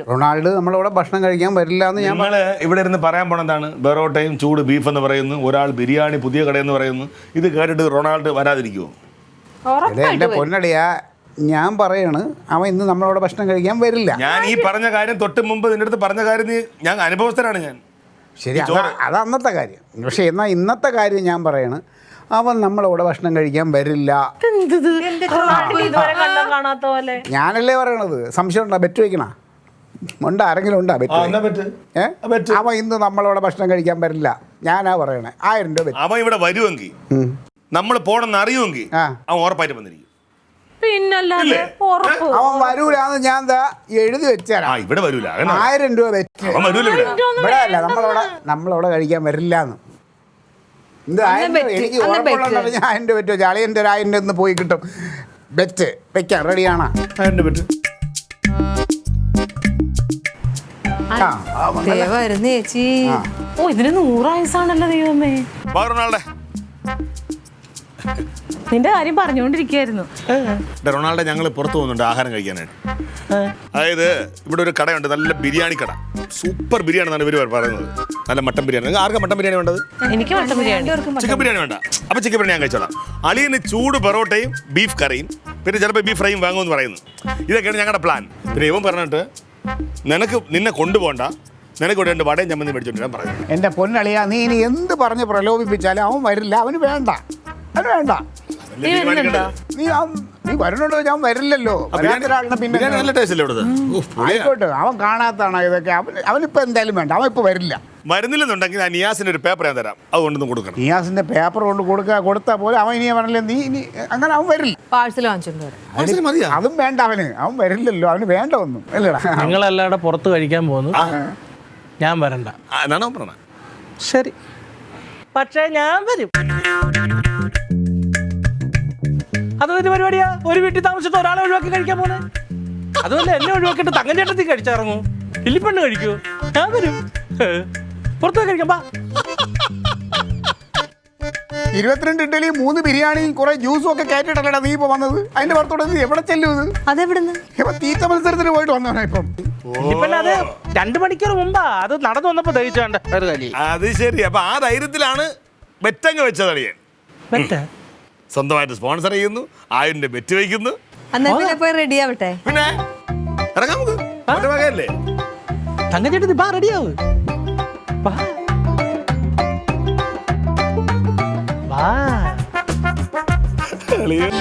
Ronald നമ്മളിവിടെ ഭക്ഷണം കഴിക്കാൻ വരില്ല എന്ന് ഞാൻ ഇവിടെ ഇരുന്ന് പറയാൻ പോണെന്താണ് ബെറോട്ടയും ചൂട് ബീഫ് എന്ന് പറയുന്നു, ഒരാൾ ബിരിയാണി പുതിയ കടയെന്ന് പറയുന്നു. ഇത് കേട്ടിട്ട് റൊണാൾഡ് വരാതിരിക്കുമോ? എൻ്റെ പൊന്നടിയാ, ഞാൻ പറയാണ് അവൻ ഇന്ന് നമ്മളവിടെ ഭക്ഷണം കഴിക്കാൻ വരില്ല. ഞാൻ ഈ പറഞ്ഞ കാര്യം തൊട്ട് മുമ്പ് നിന്റെ അടുത്ത് പറഞ്ഞ കാര്യം ഞാൻ അനുഭവസ്ഥനാണ്. ഞാൻ ശരി, അത് അന്നത്തെ കാര്യം. പക്ഷെ എന്നാൽ ഇന്നത്തെ കാര്യം ഞാൻ പറയാണ്, അവൻ നമ്മളവിടെ ഭക്ഷണം കഴിക്കാൻ വരില്ല. ഞാനല്ലേ പറയണത്. സംശയം ഉണ്ടോ? ബെറ്റ് വയ്ക്കണ ഉണ്ട്? ആരെങ്കിലും ഉണ്ടാ ബെറ്റ്? അവൻ ഇന്ന് നമ്മളവിടെ ഭക്ഷണം കഴിക്കാൻ വരില്ല. ഞാനാ പറയണേ. 1000 രൂപ ബെറ്റ്. അവൻ ഇവിടെ വരുമെങ്കിൽ, നമ്മൾ പോണെന്ന് അറിയുമെങ്കിൽ അവൻ ഉറപ്പായിട്ട് വന്നിരിക്കും. പിന്നല്ലാതെ അവൻ വരൂലാന്ന് ഞാൻ എഴുതി വെച്ചാ. ഇവിടെ വരൂല. 1000 രൂപ ബെറ്റ്. ഇവിടെ അല്ല, നമ്മളവിടെ കഴിക്കാൻ വരില്ലാന്ന്. എനിക്ക് ഉറപ്പുള്ള ഞാൻ 1000 രൂപ ബെറ്റ് വെച്ചാൽ അളിയൻ്റെ ഒരു 1000 രൂപ പോയി കിട്ടും. ബെറ്റ് വെക്കാൻ റെഡിയാണോ? 1000 ബെറ്റ്. ചേച്ചി ഇതിന് 100 ആയുസാണല്ലോ ദൈവമേ. നിന്റെ കാര്യം പറഞ്ഞുകൊണ്ടിരിക്കുകയായിരുന്നു. റൊണാൾഡോ ഞങ്ങൾ പുറത്തു പോകുന്നുണ്ട് ആഹാരം കഴിക്കാനായിട്ട്. അതായത് ഇവിടെ ഒരു കടയുണ്ട്, നല്ല ബിരിയാണി കട. സൂപ്പർ ബിരിയാണി എന്നാണ് ഇവർ പറയുന്നത്. നല്ല മട്ടൻ ബിരിയാണി. ആർക്കാ മട്ടൻ ബിരിയാണി വേണ്ടത്? എനിക്ക് മട്ടൻ ബിരിയാണി. ചിക്കൻ ബിരിയാണി വേണ്ട. അപ്പോൾ ചിക്കൻ ബിരിയാണി ഞാൻ കഴിച്ചോളാം. അളിയന് ചൂട് പൊറോട്ടയും ബീഫ് കറിയും പിന്നെ ചിലപ്പോൾ ബീഫ് ഫ്രൈയും വാങ്ങുമെന്ന് പറയുന്നു. ഇതൊക്കെയാണ് ഞങ്ങളുടെ പ്ലാൻ. പിന്നെ ഇവൻ പറഞ്ഞിട്ട് നിന്നെ കൊണ്ടുപോകണ്ട, നിനക്ക് ഇവിടെ 2 വടയും ചമ്മന്തി മേടിച്ചോണ്ടിരാൻ പറഞ്ഞു. എൻ്റെ പൊന്നളിയാ, നീ ഇനി എന്ത് പറഞ്ഞ് പ്രലോഭിപ്പിച്ചാലും അവൻ വരില്ല. അവന് വേണ്ട. നീ വരണുണ്ടോ? ഞാൻ വരില്ലല്ലോ. ആയിക്കോട്ടെ, അവൻ കാണാത്തതാണോ ഇതൊക്കെ? അവനിപ്പോൾ എന്തായാലും വേണ്ട. അവൻ ഇപ്പോൾ വരില്ല. വരുന്നില്ലെന്നുണ്ടെങ്കിൽ ഞാൻ നിയാസിന് ഒരു പേപ്പർ ഞാൻ തരാം, അതുകൊണ്ടൊന്നും കൊടുക്കണം. നിയാസിന്റെ പേപ്പർ കൊണ്ട് കൊടുത്താൽ പോലെ അവൻ ഇനി പറഞ്ഞില്ലേ നീ ഇനി അങ്ങനെ അവൻ വരില്ല. പാഴ്സൽ വാങ്ങിച്ചോണ്ട് അതും വേണ്ട. അവൻ വരില്ലല്ലോ. അവന് വേണ്ട ഒന്നും അല്ലടാ. നിങ്ങളല്ലാതെ പുറത്ത് കഴിക്കാൻ പോകുന്നു, ഞാൻ വരണ്ട. ശരി, പക്ഷേ ഞാൻ വരും. അതൊരു പരിപാടിയാ. ഒരു വീട്ടിൽ താമസിച്ചിട്ട് ഒരാളെ ഒഴിവാക്കി കഴിക്കാൻ പോണേ. അതുമല്ല, എന്നെ ഒഴിവാക്കിയിട്ട് തങ്കഞ്ചേട്ടത്തി കഴിച്ചിറങ്ങൂ. ഇല്ലിപ്പെണ്ണ് കഴിക്കൂ. ഞാൻ വരും. പുറത്തു കഴിക്കാം. 22 ഇഡ്ഡലിയും 3 ബിരിയാണിയും കുറെ ജ്യൂസും ഒക്കെ കയറ്റിട്ടല്ലടാ നീ ഇപ്പൊ വന്നത്. അതിന്റെ പുറത്തോടെ നീ എവിടെ ചെല്ലും? ഇത് തീറ്റ മത്സരത്തിന് പോയിട്ട് വന്നവനാ ഇപ്പം. അത് 2 മണിക്കൂർ മുമ്പാ. അത് നടന്നു വന്നപ്പോ ദഹിച്ചാണ്ട്. അത് ശരി. അപ്പൊ ആ ധൈര്യത്തിലാണ് ബെറ്റങ്ങ് വെച്ചത് അളിയൻ. സ്വന്തമായിട്ട് സ്പോൺസർ ചെയ്യുന്നു, 1000 രൂപ ബെറ്റ് വയ്ക്കുന്നു. റെഡി ആവട്ടെ. പിന്നെ ഇറങ്ങാം നമുക്ക്. വകയല്ലേ തങ്കച്ചേട്ടത്തി റെഡിയാവും. അളിയൻ